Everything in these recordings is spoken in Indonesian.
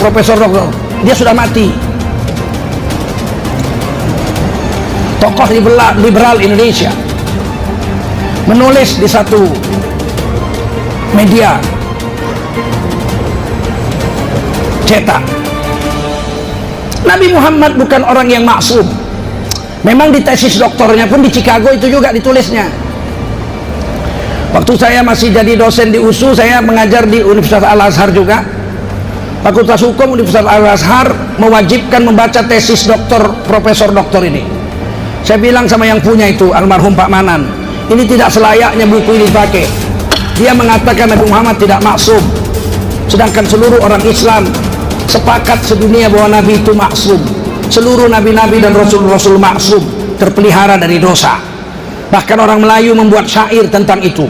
profesor doktor, dia sudah mati. Tokoh liberal Indonesia menulis di satu media cetak, Nabi Muhammad bukan orang yang maksum. Memang di tesis doktornya pun di Chicago itu juga ditulisnya. Waktu saya masih jadi dosen di USU, saya mengajar di Universitas Al-Azhar juga. Fakultas Hukum Universitas Al-Azhar mewajibkan membaca tesis doktor, profesor doktor ini. Saya bilang sama yang punya itu, almarhum Pak Manan, ini tidak selayaknya buku ini dipakai. Dia mengatakan Nabi Muhammad tidak maksum, sedangkan seluruh orang Islam sepakat sedunia bahwa Nabi itu maksum. Seluruh nabi-nabi dan rasul-rasul maksum, terpelihara dari dosa. Bahkan orang Melayu membuat syair tentang itu.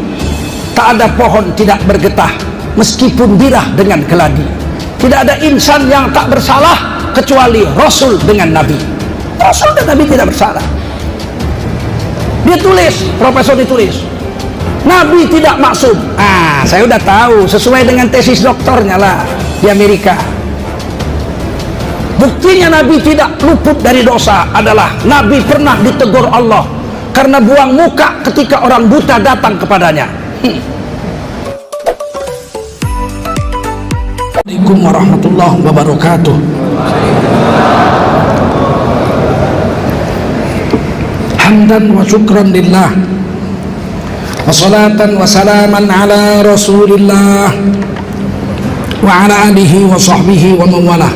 Tak ada pohon tidak bergetah meskipun dirah dengan keladi. Tidak ada insan yang tak bersalah kecuali Rasul dengan Nabi. Rasul dan Nabi tidak bersalah. Dia tulis, profesor ditulis, Nabi tidak maksum. Saya udah tahu, sesuai dengan tesis doktornya lah di Amerika. Buktinya Nabi tidak luput dari dosa adalah Nabi pernah ditegur Allah karena buang muka ketika orang buta datang kepadanya. Assalamualaikum warahmatullahi wabarakatuh. Hamdan wa syukran lillah, wa salatan wa salaman ala rasulillah wa ala alihi wa sahbihi wa mawalah.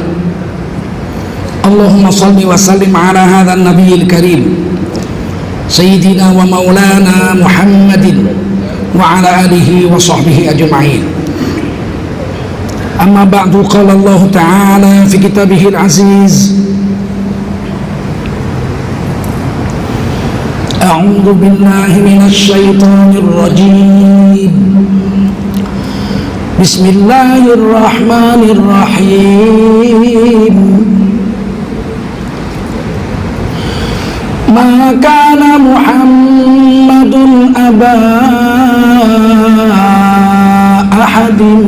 Allahumma salli wa sallim ala hadha nabiyil karim Sayyidina wa maulana Muhammadin wa ala alihi wa sahbihi ajma'in. Amma ba'du, qala Allah ta'ala fi kitabihil aziz, A'udzu billahi minasy syaithanir rajim. Bismillahirrahmanirrahim. Ma kana Muhammadun aba ahadin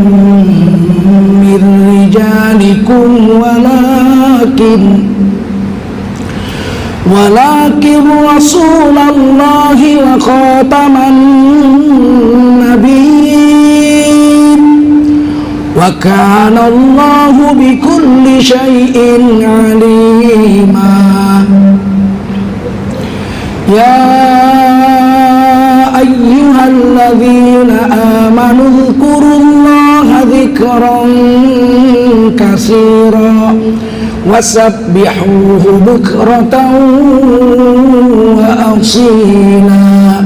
min rijalikum walakin Rasulallahi wa khataman nabiyyin wa kana Allahu bikulli syai'in alima. Ya ayyuhalladzina amanu dzkurullaha dzikran katsira wasabbihuhu bukratan wa asila.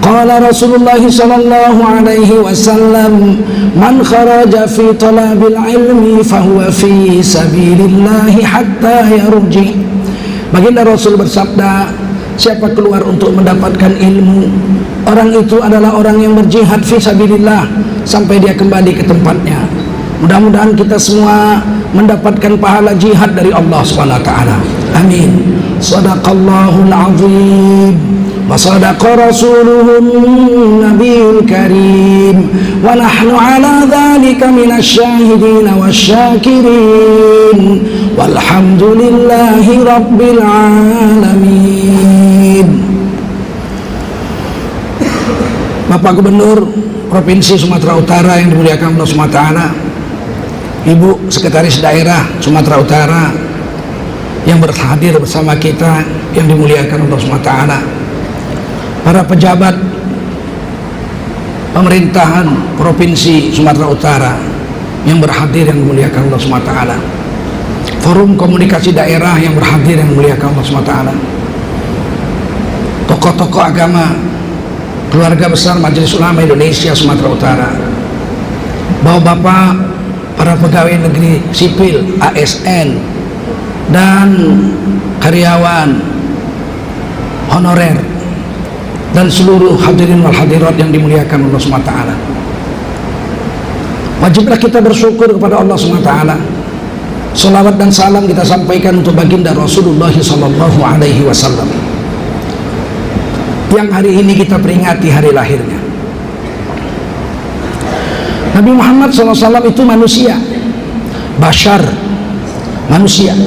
Qala Rasulullah sallallahu alaihi wasallam, man kharaja fi talabil ilmi fahuwa fi sabilillahi hatta yarji. Baginda Rasul bersabda, siapa keluar untuk mendapatkan ilmu, orang itu adalah orang yang berjihad fi sabilillah sampai dia kembali ke tempatnya. Mudah-mudahan kita semua mendapatkan pahala jihad dari Allah Subhanahu wa taala. Amin. Shadaqallahul azim wa sadaqa rasuluhun nabiyul karim wa nahnu ala dzalika minasy syahidin wasyakirin walhamdulillahi rabbil alamin. Bapak Gubernur Provinsi Sumatera Utara yang dimuliakan Allah Subhanahu wa taala, Ibu Sekretaris Daerah Sumatera Utara yang berhadir bersama kita yang dimuliakan Allah SWT, para pejabat pemerintahan Provinsi Sumatera Utara yang berhadir yang dimuliakan Allah SWT, forum komunikasi daerah yang berhadir yang dimuliakan Allah SWT, tokoh-tokoh agama, keluarga besar Majelis Ulama Indonesia Sumatera Utara, bapak-bapak, para pegawai negeri sipil, ASN, dan karyawan honorer, dan seluruh hadirin wal hadirat yang dimuliakan Allah SWT. Wajiblah kita bersyukur kepada Allah SWT. Salawat dan salam kita sampaikan untuk baginda Rasulullah SAW yang hari ini kita peringati hari lahirnya. Nabi Muhammad SAW itu manusia, Bashar, manusia,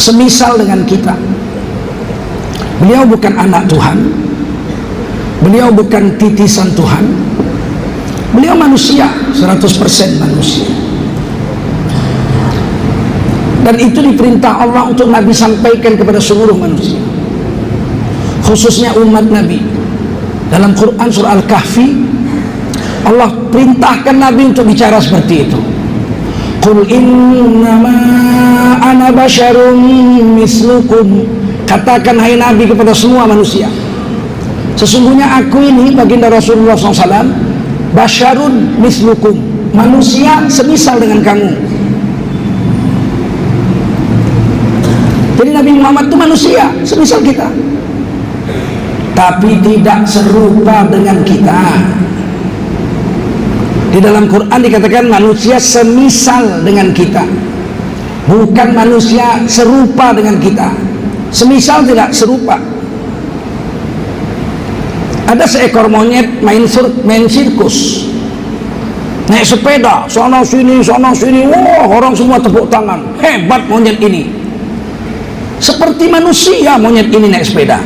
semisal dengan kita. Beliau bukan anak Tuhan, beliau bukan titisan Tuhan, beliau manusia, 100% manusia. Dan itu diperintah Allah untuk Nabi sampaikan kepada seluruh manusia, khususnya umat Nabi. Dalam Quran surah Al-Kahfi, Allah perintahkan Nabi untuk bicara seperti itu. Qul innama ana basyarum mislukum. Katakan hai Nabi kepada semua manusia, sesungguhnya aku ini, baginda Rasulullah SAW, basyarun mislukum, manusia semisal dengan kamu. Jadi Nabi Muhammad itu manusia semisal kita, tapi tidak serupa dengan kita. Di dalam Quran dikatakan manusia semisal dengan kita, bukan manusia serupa dengan kita. Semisal, tidak serupa. Ada seekor monyet main sirkus, naik sepeda sana sini, wah, orang semua tepuk tangan, hebat monyet ini. Seperti manusia monyet ini naik sepeda.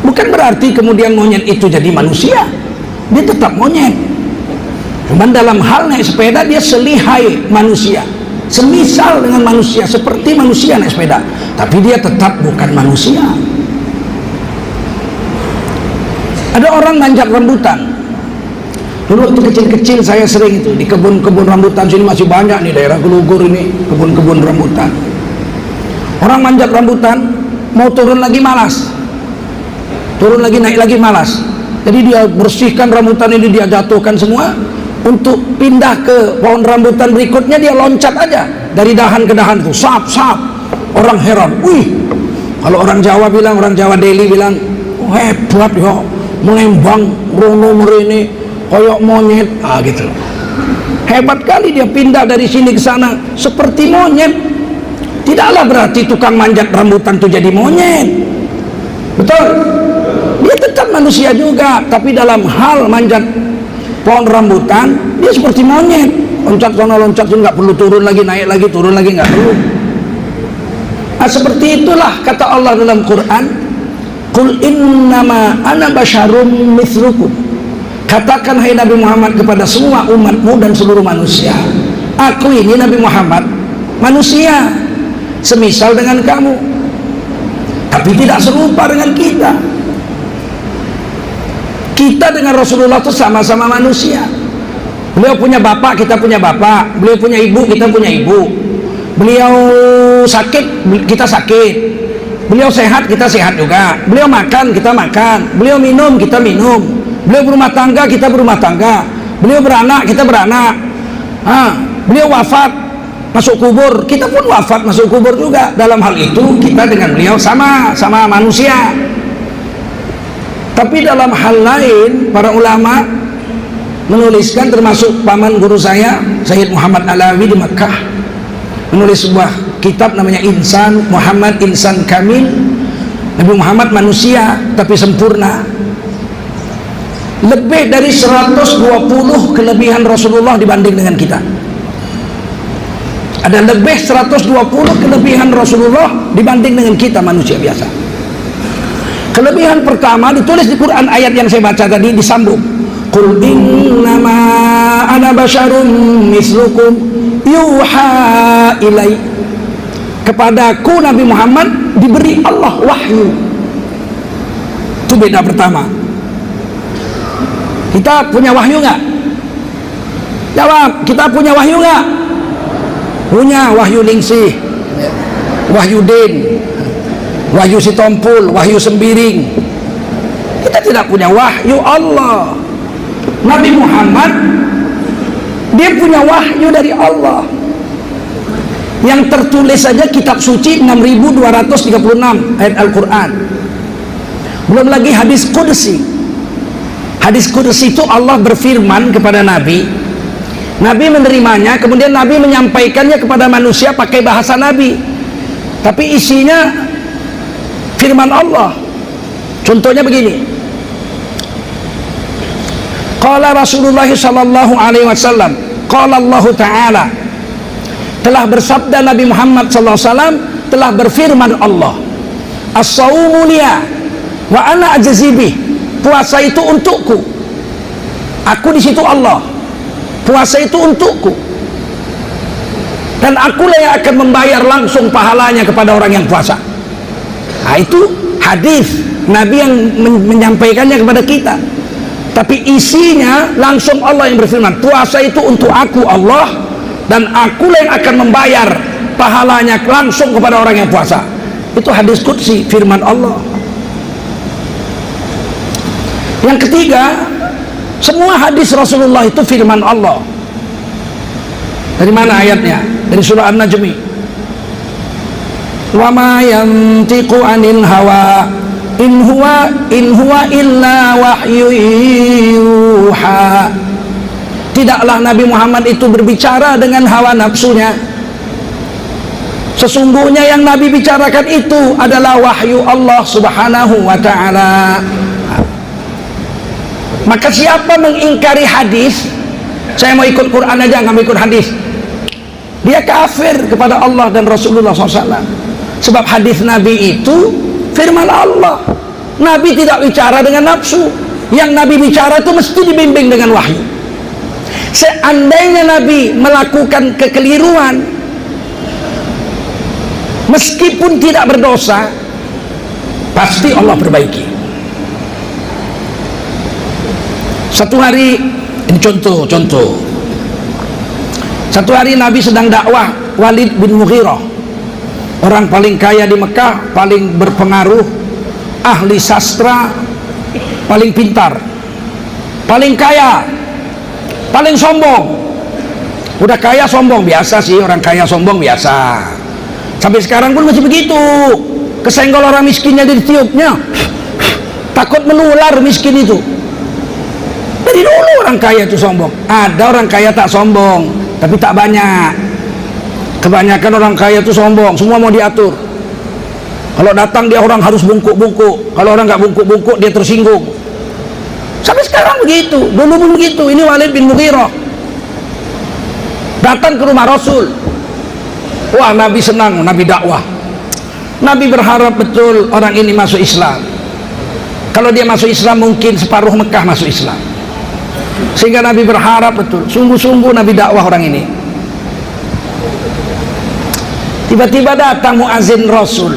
Bukan berarti kemudian monyet itu jadi manusia, dia tetap monyet. Cuman dalam hal naik sepeda dia selihai manusia, semisal dengan manusia, seperti manusia naik sepeda, tapi dia tetap bukan manusia. Ada orang manjat rambutan. Dulu waktu kecil-kecil saya sering itu di kebun-kebun rambutan sini, masih banyak nih daerah Gelugur ini kebun-kebun rambutan. Orang manjat rambutan, mau turun lagi malas, turun lagi, naik lagi malas. Jadi dia bersihkan rambutan ini, dia jatuhkan semua. Untuk pindah ke pohon rambutan berikutnya dia loncat aja dari dahan ke dahan itu, sap. Orang heran, wih, kalau orang Jawa bilang, orang Jawa Delhi bilang, oh, hebat ya, melembang rono merene koyok monyet, gitu. Hebat kali dia pindah dari sini ke sana seperti monyet. Tidaklah berarti tukang manjat rambutan itu jadi monyet, betul? Dia tetap manusia juga, tapi dalam hal manjat pohon rambutan dia seperti monyet, loncat sana loncat sini, nggak perlu turun lagi, naik lagi, turun lagi, nggak perlu. Nah, seperti itulah kata Allah dalam Quran, qul innama ana basyarum mithlukum. Katakan hai Nabi Muhammad kepada semua umatmu dan seluruh manusia, aku ini Nabi Muhammad manusia semisal dengan kamu, tapi tidak serupa dengan kita. Kita dengan Rasulullah itu sama-sama manusia. Beliau punya bapak, kita punya bapak. Beliau punya ibu, kita punya ibu. Beliau sakit, kita sakit. Beliau sehat, kita sehat juga. Beliau makan, kita makan. Beliau minum, kita minum. Beliau berumah tangga, kita berumah tangga. Beliau beranak, kita beranak. Beliau wafat, masuk kubur, kita pun wafat, masuk kubur juga. Dalam hal itu kita dengan beliau sama manusia. Tapi dalam hal lain, para ulama menuliskan, termasuk paman guru saya Sayyid Muhammad Alawi di Makkah, menulis sebuah kitab namanya Insan Muhammad Insan Kamil. Nabi Muhammad manusia tapi sempurna. Lebih dari 120 kelebihan Rasulullah dibanding dengan kita. Ada lebih 120 kelebihan Rasulullah dibanding dengan kita manusia biasa. Kelebihan pertama ditulis di Quran, ayat yang saya baca tadi disambung. Qul innama ana basyarum mislukum yuha ilai. Kepadaku Nabi Muhammad diberi Allah wahyu. Itu beda pertama. Kita punya wahyu nggak? Jawab, kita punya wahyu nggak? Punya. Wahyu Ningsih, Wahyu Din, Wahyu Sitompul, Wahyu Sembiring. Kita tidak punya wahyu Allah. Nabi Muhammad, dia punya wahyu dari Allah. Yang tertulis saja kitab suci 6236 ayat Al-Quran. Belum lagi hadis Qudsi. Hadis Qudsi itu Allah berfirman kepada Nabi. Nabi menerimanya, kemudian Nabi menyampaikannya kepada manusia pakai bahasa Nabi. Tapi isinya firman Allah. Contohnya begini. Qala Rasulullah sallallahu alaihi wasallam, Qala Allah Ta'ala, telah bersabda Nabi Muhammad SAW, telah berfirman Allah, as-sawmu liya wa ana ajzi bih, puasa itu untukku, aku di situ Allah, puasa itu untukku, dan akulah yang akan membayar langsung pahalanya kepada orang yang puasa. Nah, itu hadis Nabi yang menyampaikannya kepada kita, tapi isinya langsung Allah yang berfirman, puasa itu untuk aku Allah, dan akulah yang akan membayar pahalanya langsung kepada orang yang puasa. Itu hadis qudsi, firman Allah. Yang ketiga, semua hadis Rasulullah itu firman Allah. Dari mana ayatnya? Dari surah An-Najmi. Wa ma yantiqu 'anil hawa in huwa illa wahyu yuha. Tidaklah Nabi Muhammad itu berbicara dengan hawa nafsunya. Sesungguhnya yang Nabi bicarakan itu adalah wahyu Allah Subhanahu wa ta'ala. Maka siapa mengingkari hadis, saya mau ikut Quran aja, nggak mau ikut hadis, dia kafir kepada Allah dan Rasulullah SAW. Sebab hadis Nabi itu firman Allah. Nabi tidak bicara dengan nafsu. Yang Nabi bicara itu mesti dibimbing dengan wahyu. Seandainya Nabi melakukan kekeliruan, meskipun tidak berdosa, pasti Allah perbaiki. Satu hari, ini contoh. Satu hari Nabi sedang dakwah Walid bin Mughirah, orang paling kaya di Mekah, paling berpengaruh, ahli sastra, paling pintar, paling kaya, paling sombong. Udah kaya sombong, biasa sih, orang kaya sombong biasa. Sampai sekarang pun masih begitu. Kesenggol orang miskinnya ditiupnya, takut menular miskin itu. Dari dulu orang kaya itu sombong. Ada orang kaya tak sombong, tapi tak banyak. Kebanyakan orang kaya itu sombong, semua mau diatur. Kalau datang dia orang harus bungkuk-bungkuk, kalau orang nggak bungkuk-bungkuk dia tersinggung. Sampai sekarang begitu, dulu pun begitu. Ini Walid bin Mughirah datang ke rumah Rasul. Wah, Nabi senang, Nabi dakwah. Nabi berharap betul orang ini masuk Islam. Kalau dia masuk Islam mungkin separuh Mekah masuk Islam. Sehingga Nabi berharap betul, sungguh-sungguh Nabi dakwah orang ini. Tiba-tiba datang muazin Rasul,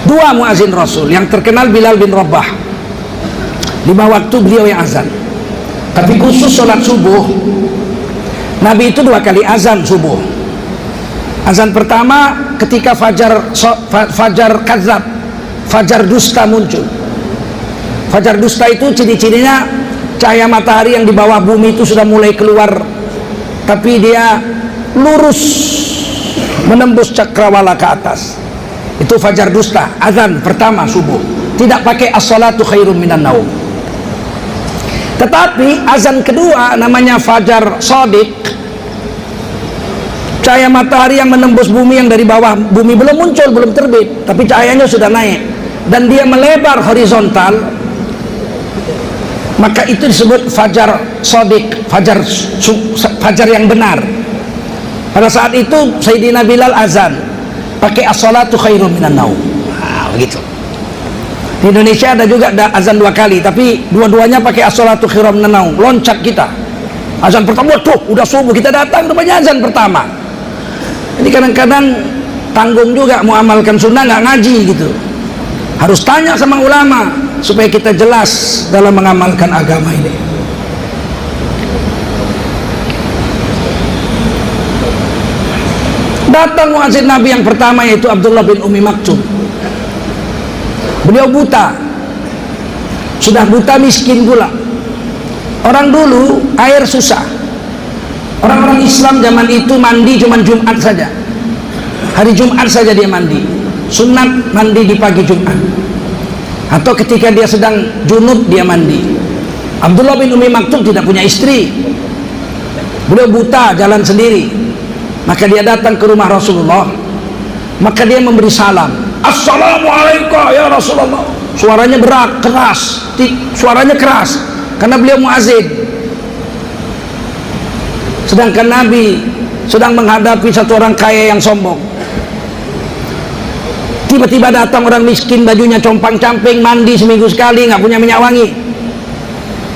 dua muazin Rasul. Yang terkenal Bilal bin Rabah, 5 waktu beliau yang azan. Tapi khusus sholat subuh, Nabi itu 2 kali azan subuh. Azan pertama ketika fajar kadzab, fajar dusta muncul. Fajar dusta itu ciri-cirinya cahaya matahari yang di bawah bumi itu sudah mulai keluar, tapi dia lurus menembus cakrawala ke atas. Itu fajar dusta, azan pertama subuh. Tidak pakai as-salatu khairum minan naum. Tetapi azan kedua namanya fajar shadiq, cahaya matahari yang menembus bumi, yang dari bawah bumi belum muncul, belum terbit, tapi cahayanya sudah naik dan dia melebar horizontal. Maka itu disebut fajar shadiq, fajar yang benar. Pada saat itu Sayyidina Bilal azan pakai as-salatu khairum minan naum. Nah, begitu. Di Indonesia ada juga azan 2 kali, tapi dua-duanya pakai as-salatu khairum minan naum. Loncat kita. Azan pertama, tuh udah subuh kita datang, rupanya azan pertama. Jadi kadang-kadang tanggung juga mau amalkan sunnah, nggak ngaji gitu. Harus tanya sama ulama supaya kita jelas dalam mengamalkan agama ini. Datang muazin Nabi yang pertama, yaitu Abdullah bin Ummi Maktum. Beliau buta, sudah buta, miskin pula. Orang dulu air susah. Orang-orang Islam zaman itu mandi cuma Jumat saja. Hari Jumat saja dia mandi. Sunat mandi di pagi Jumat. Atau ketika dia sedang junub dia mandi. Abdullah bin Ummi Maktum tidak punya istri. Beliau buta, jalan sendiri. Maka dia datang ke rumah Rasulullah. Maka dia memberi salam. Assalamualaikum ya Rasulullah. Suaranya berat, keras. Suaranya keras karena beliau muazin. Sedangkan Nabi sedang menghadapi satu orang kaya yang sombong. Tiba-tiba datang orang miskin, bajunya compang-camping, mandi seminggu sekali, nggak punya minyak wangi.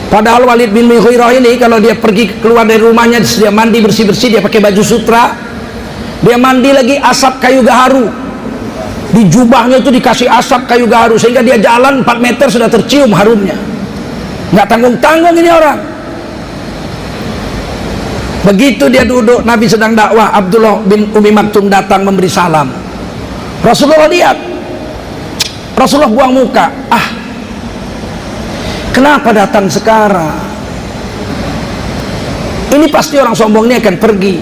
Padahal Walid bin Mughirah ini kalau dia pergi keluar dari rumahnya, dia mandi bersih-bersih, dia pakai baju sutra, dia mandi lagi asap kayu gaharu, di jubahnya itu dikasih asap kayu gaharu, sehingga dia jalan 4 meter sudah tercium harumnya. Nggak tanggung-tanggung ini orang. Begitu dia duduk, Nabi sedang dakwah, Abdullah bin Umi Maktum datang memberi salam. Rasulullah lihat, Rasulullah buang muka. Kenapa datang sekarang? Ini pasti orang sombong ini akan pergi.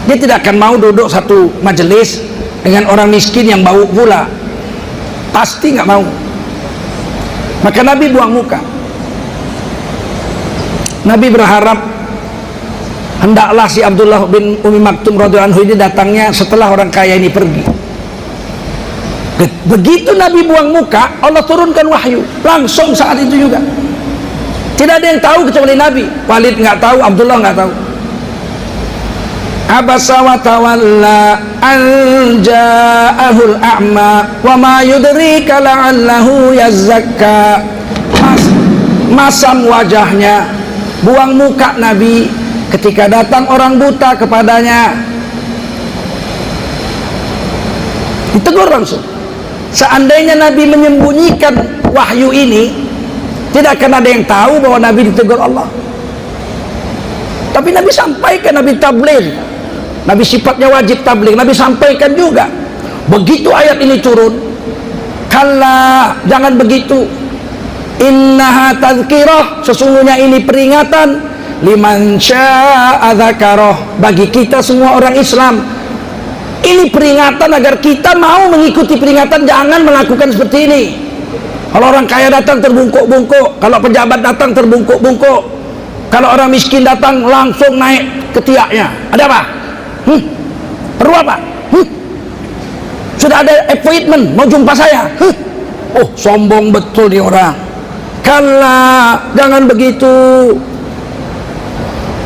Dia tidak akan mau duduk satu majelis dengan orang miskin yang bau pula. Pasti nggak mau. Maka Nabi buang muka. Nabi berharap hendaklah si Abdullah bin Umi Maktum radhiyallahu anhu ini datangnya setelah orang kaya ini pergi. Begitu Nabi buang muka, Allah turunkan wahyu langsung saat itu juga. Tidak ada yang tahu kecuali Nabi. Walid nggak tahu, Abdullah nggak tahu. Abasa wa tawalla an ja'ahul a'ma wa ma yudrika la'allahu yazakka. Masam wajahnya, buang muka Nabi ketika datang orang buta kepadanya. Ditegur langsung. Seandainya Nabi menyembunyikan wahyu ini, tidak akan ada yang tahu bahwa Nabi ditegur Allah. Tapi Nabi sampaikan, Nabi tabligh. Nabi sifatnya wajib tabligh, Nabi sampaikan juga. Begitu ayat ini turun, kalla, jangan begitu. Innaha tazkirah, sesungguhnya ini peringatan liman syaa dzakarah, bagi kita semua orang Islam. Ini peringatan agar kita mau mengikuti peringatan, jangan melakukan seperti ini. Kalau orang kaya datang terbungkuk-bungkuk, kalau pejabat datang terbungkuk-bungkuk, kalau orang miskin datang langsung naik ketiaknya. Ada apa? Perlu apa? Sudah ada appointment, mau jumpa saya. Oh, sombong betul nih orang. Kalla, jangan begitu.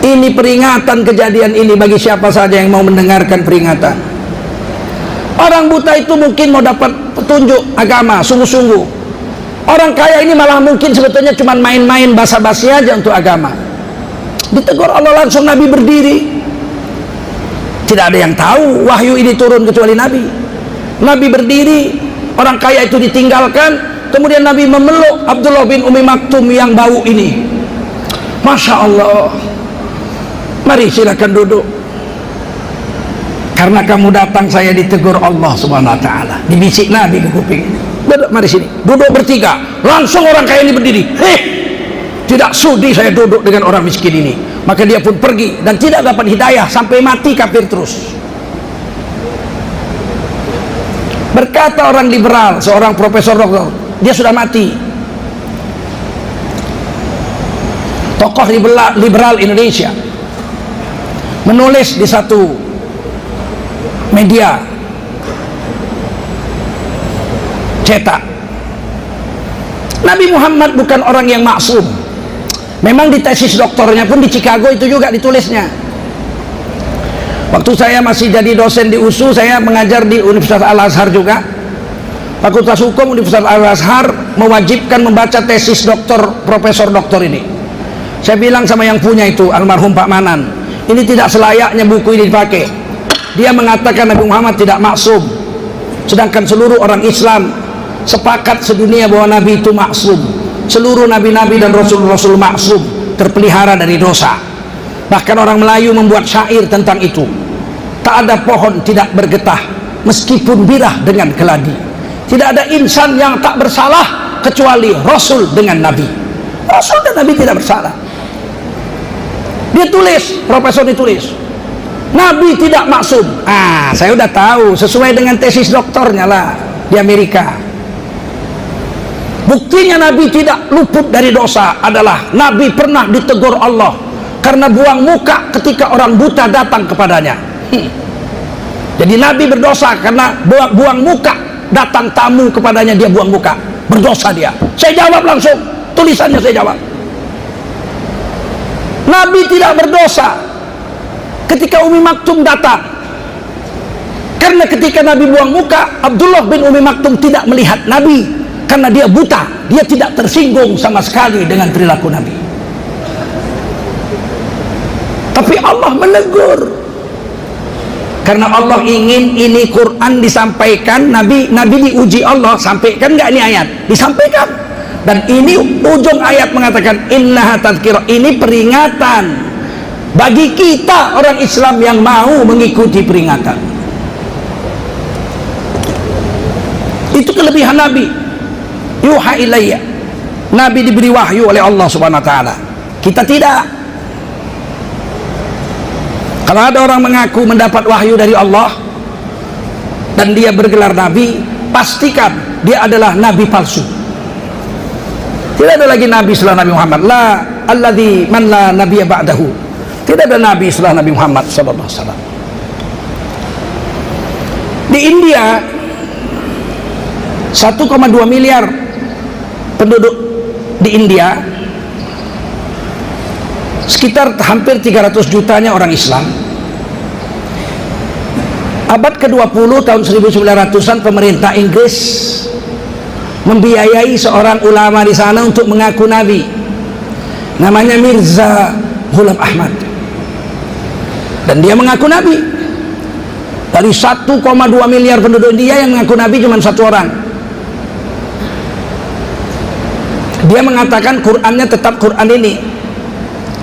Ini peringatan, kejadian ini bagi siapa saja yang mau mendengarkan peringatan. Orang buta itu mungkin mau dapat petunjuk agama sungguh-sungguh. Orang kaya ini malah mungkin sebetulnya cuma main-main basa-basi aja untuk agama. Ditegur Allah langsung, Nabi berdiri. Tidak ada yang tahu wahyu ini turun kecuali Nabi. Nabi berdiri, orang kaya itu ditinggalkan, kemudian Nabi memeluk Abdullah bin Umi Maktum yang bau ini. Masya Allah. Mari silakan duduk. Karena kamu datang saya ditegur Allah Subhanahu wa taala. Dibisik Nabi ke kuping. Duduk, mari sini. Duduk bertiga. Langsung orang kaya ini berdiri. Tidak sudi saya duduk dengan orang miskin ini. Maka dia pun pergi dan tidak dapat hidayah sampai mati kafir terus. Berkata orang liberal, seorang profesor doktor, dia sudah mati. Tokoh liberal Indonesia menulis di satu media cetak, Nabi Muhammad bukan orang yang maksum. Memang di tesis doktornya pun di Chicago itu juga ditulisnya. Waktu saya masih jadi dosen di USU, saya mengajar di Universitas Al-Azhar juga. Fakultas Hukum Universitas Al-Azhar mewajibkan membaca tesis doktor, profesor doktor ini. Saya bilang sama yang punya itu, almarhum Pak Manan, ini tidak selayaknya buku ini dipakai. Dia mengatakan Nabi Muhammad tidak maksum, sedangkan seluruh orang Islam sepakat sedunia bahwa Nabi itu maksum. Seluruh nabi-nabi dan rasul-rasul maksum, terpelihara dari dosa. Bahkan orang Melayu membuat syair tentang itu. Tak ada pohon tidak bergetah meskipun birah dengan keladi. Tidak ada insan yang tak bersalah kecuali rasul dengan nabi. Rasul dan nabi tidak bersalah. Dia tulis, profesor ditulis, Nabi tidak maksum. Saya udah tahu, sesuai dengan tesis doktornya lah di Amerika. Buktinya Nabi tidak luput dari dosa adalah Nabi pernah ditegur Allah karena buang muka ketika orang buta datang kepadanya. Jadi Nabi berdosa karena buang muka, datang tamu kepadanya dia buang muka, berdosa dia. Saya jawab langsung, tulisannya saya jawab. Nabi tidak berdosa ketika Umi Maktum datang. Karena ketika Nabi buang muka, Abdullah bin Umi Maktum tidak melihat Nabi karena dia buta, dia tidak tersinggung sama sekali dengan perilaku Nabi. Tapi Allah menegur, karena Allah ingin ini Quran disampaikan. Nabi diuji Allah, sampaikan nggak ini ayat? Disampaikan. Dan ini ujung ayat mengatakan innaha tadhkirah, ini peringatan bagi kita orang Islam yang mau mengikuti peringatan. Itu kelebihan Nabi. Yuha ilayya, Nabi diberi wahyu oleh Allah Subhanahu wa taala. Kita tidak. Kalau ada orang mengaku mendapat wahyu dari Allah dan dia bergelar nabi, pastikan dia adalah nabi palsu. Tidak ada lagi nabi setelah Nabi Muhammad. La alladzi man la nabiyya ba'dahu. Tidak ada nabi setelah Nabi Muhammad sallallahu alaihi wasallam. Di India 1,2 miliar penduduk di India, sekitar hampir 300 jutanya orang Islam. Abad ke-20 tahun 1900-an pemerintah Inggris membiayai seorang ulama di sana untuk mengaku nabi, namanya Mirza Ghulam Ahmad, dan dia mengaku nabi. Dari 1,2 miliar penduduk India yang mengaku nabi cuma satu orang. Dia mengatakan Qurannya tetap Quran ini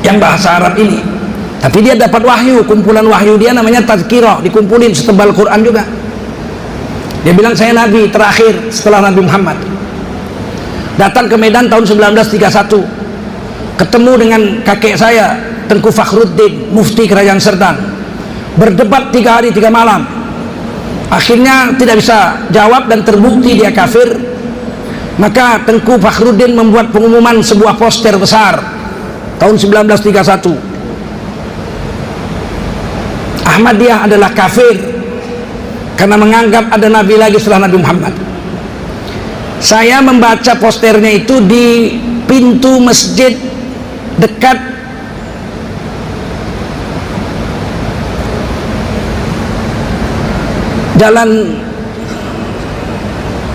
yang bahasa Arab ini, tapi dia dapat wahyu, kumpulan wahyu dia namanya tazkirah, dikumpulin setebal Quran juga. Dia bilang saya nabi terakhir setelah Nabi Muhammad. Datang ke Medan tahun 1931, ketemu dengan kakek saya Tengku Fakhruddin, mufti kerajaan Serdang, berdebat 3 hari 3 malam. Akhirnya tidak bisa jawab dan terbukti dia kafir. Maka Tengku Fakhruddin membuat pengumuman sebuah poster besar tahun 1931. Ahmadiyah adalah kafir karena menganggap ada nabi lagi setelah Nabi Muhammad. Saya membaca posternya itu di pintu masjid dekat Jalan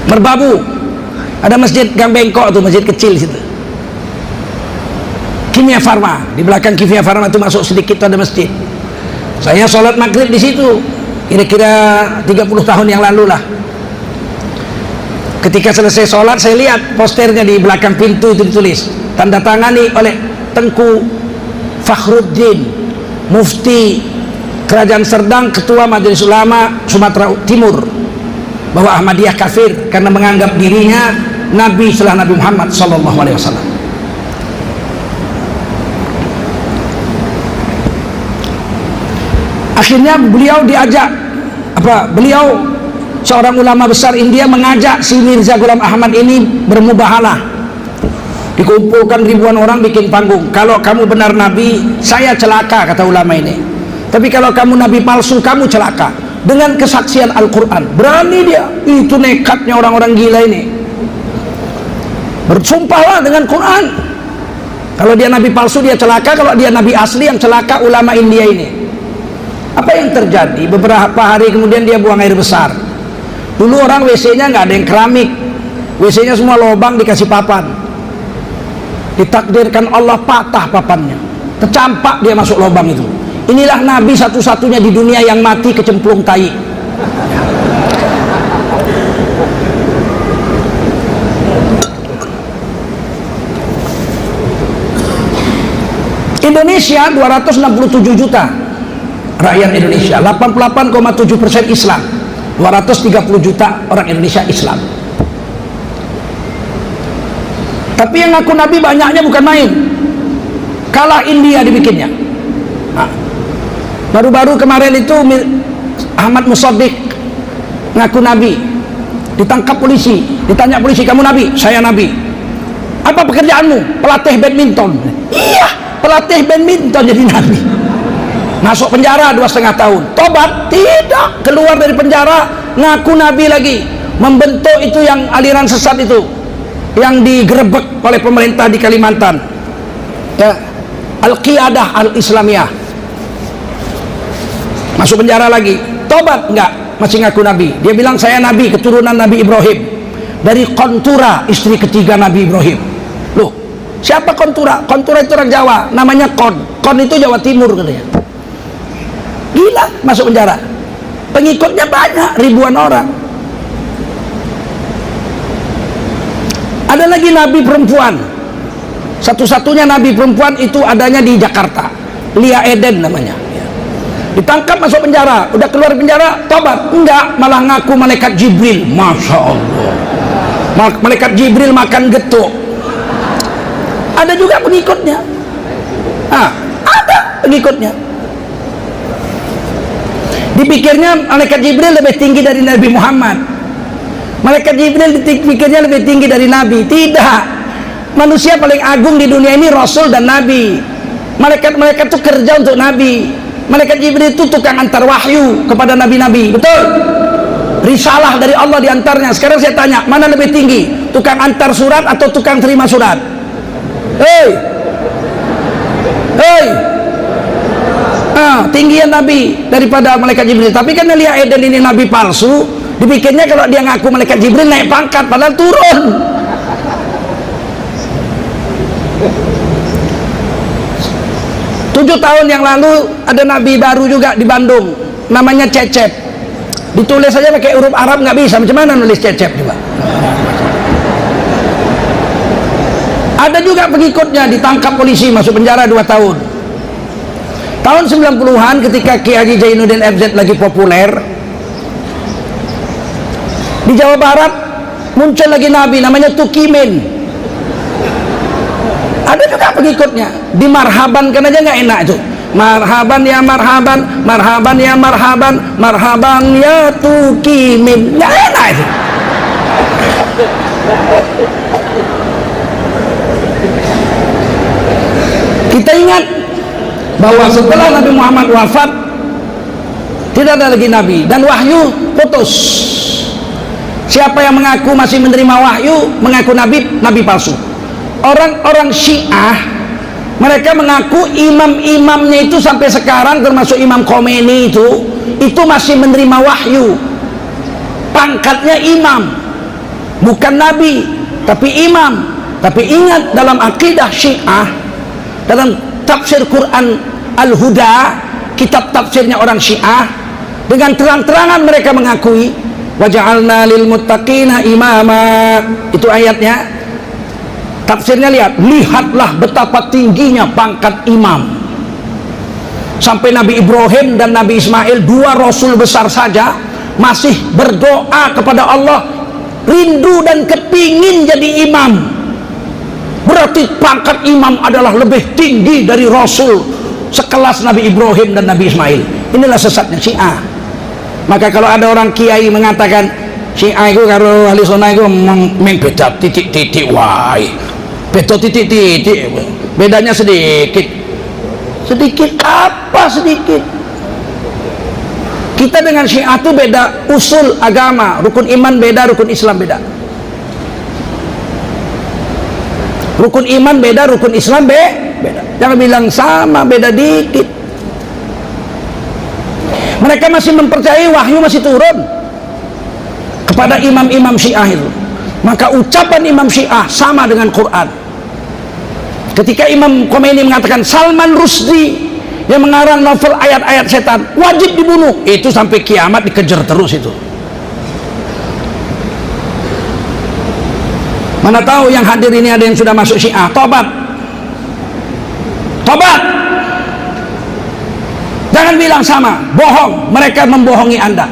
Merbabu. Ada masjid Gang Bengkok tuh, masjid kecil situ. Kimia Farma, di belakang Kimia Farma itu masuk sedikit ada masjid. Saya sholat maghrib di situ, kira-kira 30 tahun yang lalu lah. Ketika selesai sholat, saya lihat posternya di belakang pintu itu ditulis, tanda tangani oleh Tengku Fakhruddin, mufti kerajaan Serdang, ketua Majelis Ulama Sumatera Timur, bahwa Ahmadiyah kafir karena menganggap dirinya nabi setelah Nabi Muhammad sallallahu alaihi wasallam. Akhirnya beliau diajak, beliau seorang ulama besar India mengajak si Mirza Ghulam Ahmad ini bermubahalah. Dikumpulkan ribuan orang bikin panggung. Kalau kamu benar nabi, saya celaka, kata ulama ini. Tapi kalau kamu nabi palsu, kamu celaka. Dengan kesaksian Al-Quran, berani dia. Itu nekatnya orang-orang gila ini. Bersumpahlah dengan Quran. Kalau dia nabi palsu dia celaka, kalau dia nabi asli yang celaka ulama India ini. Apa yang terjadi? Beberapa hari kemudian dia buang air besar. Dulu orang WC-nya nggak ada yang keramik, WC-nya semua lubang dikasih papan. Ditakdirkan Allah patah papannya, tercampak dia masuk lubang itu. Inilah nabi satu-satunya di dunia yang mati kecemplung tai. Indonesia 267 juta rakyat Indonesia, 88,7% Islam, 230 juta orang Indonesia Islam. Tapi yang ngaku nabi banyaknya bukan main, kalah India dibikinnya. Baru-baru kemarin itu Ahmad Musaddiq ngaku nabi, ditangkap polisi, ditanya polisi, kamu nabi? Saya nabi. Apa pekerjaanmu? Pelatih badminton. Iya, pelatih badminton jadi nabi. Masuk penjara 2,5 tahun. Tobat? Tidak, keluar dari penjara ngaku nabi lagi, membentuk itu yang aliran sesat itu yang digerebek oleh pemerintah di Kalimantan ya, Al-Qiyadah Al-Islamiyah. masuk penjara lagi. Tobat enggak, masih ngaku nabi. Dia bilang saya nabi, keturunan Nabi Ibrahim, dari Kontura, istri ketiga Nabi Ibrahim. Loh, siapa Kontura? Kontura itu orang Jawa, namanya Kon. Kon itu Jawa Timur katanya. Gila, masuk penjara. Pengikutnya banyak, ribuan orang. Ada lagi nabi perempuan, satu-satunya nabi perempuan itu adanya di Jakarta, Lia Eden namanya. Ditangkap masuk penjara, udah keluar penjara, tobat enggak, malah ngaku malaikat Jibril. Masya Allah, malaikat Jibril makan getuk. Ada juga pengikutnya, ada pengikutnya. Dipikirnya malaikat Jibril lebih tinggi dari Nabi Muhammad. Malaikat Jibril dipikirnya lebih tinggi dari Nabi. Tidak, manusia paling agung di dunia ini Rasul dan Nabi. Malaikat-malaikat itu kerja untuk Nabi. Malaikat Jibril itu tukang antar wahyu kepada nabi-nabi, betul? Risalah dari Allah diantarnya. Sekarang saya tanya, mana lebih tinggi? Tukang antar surat atau tukang terima surat? Hei, tinggian Nabi daripada malaikat Jibril. Tapi kan Lia Eden ini nabi palsu, dipikirnya kalau dia ngaku malaikat Jibril naik pangkat, padahal turun. Tujuh tahun yang lalu ada nabi baru juga di Bandung, namanya Cecep. Ditulis saja pakai huruf Arab nggak bisa, macam mana nulis Cecep juga? Ada juga pengikutnya ditangkap polisi, masuk penjara 2 tahun. Tahun 90-an ketika Kiai Haji Zainuddin FZ lagi populer di Jawa Barat, muncul lagi nabi namanya Tukimin. Ada juga pengikutnya, dimarhabankan aja nggak enak itu. Marhaban ya marhaban, marhaban ya marhaban, marhaban ya Tukimin, nggak enak itu. Kita ingat bahwa setelah Nabi Muhammad wafat, tidak ada lagi nabi dan wahyu putus. Siapa yang mengaku masih menerima wahyu, mengaku nabi, nabi palsu. Orang-orang Syiah, mereka mengaku imam-imamnya itu sampai sekarang, termasuk Imam Khomeini itu masih menerima wahyu. Pangkatnya imam, bukan nabi, tapi imam. Tapi ingat, dalam akidah Syiah, dalam tafsir Quran Al-Huda, kitab tafsirnya orang Syiah, dengan terang-terangan mereka mengakui waja'alna lil muttaqina imama. Itu ayatnya. Tafsirnya lihatlah betapa tingginya pangkat imam. Sampai Nabi Ibrahim dan Nabi Ismail, 2 rasul besar saja, masih berdoa kepada Allah, rindu dan kepingin jadi imam. Berarti pangkat imam adalah lebih tinggi dari rasul sekelas Nabi Ibrahim dan Nabi Ismail. Inilah sesatnya Syiah. Maka kalau ada orang kiai mengatakan Syiah itu karo ahli sunnah itu memang beda titik-titik, wae beda titik-titik, bedanya sedikit. Sedikit apa sedikit? Kita dengan Syiah itu beda usul agama, rukun iman beda, rukun Islam beda. Rukun iman beda, rukun Islam beda. Jangan bilang sama, beda dikit. Mereka masih mempercayai wahyu masih turun kepada imam-imam Syiah itu. Maka ucapan imam Syiah sama dengan Quran. Ketika Imam Khomeini mengatakan Salman Rushdie yang mengarang novel ayat-ayat setan wajib dibunuh, itu sampai kiamat dikejar terus itu. Mana tahu yang hadir ini ada yang sudah masuk Syiah. Tobat, tobat. Jangan bilang sama, bohong. Mereka membohongi Anda.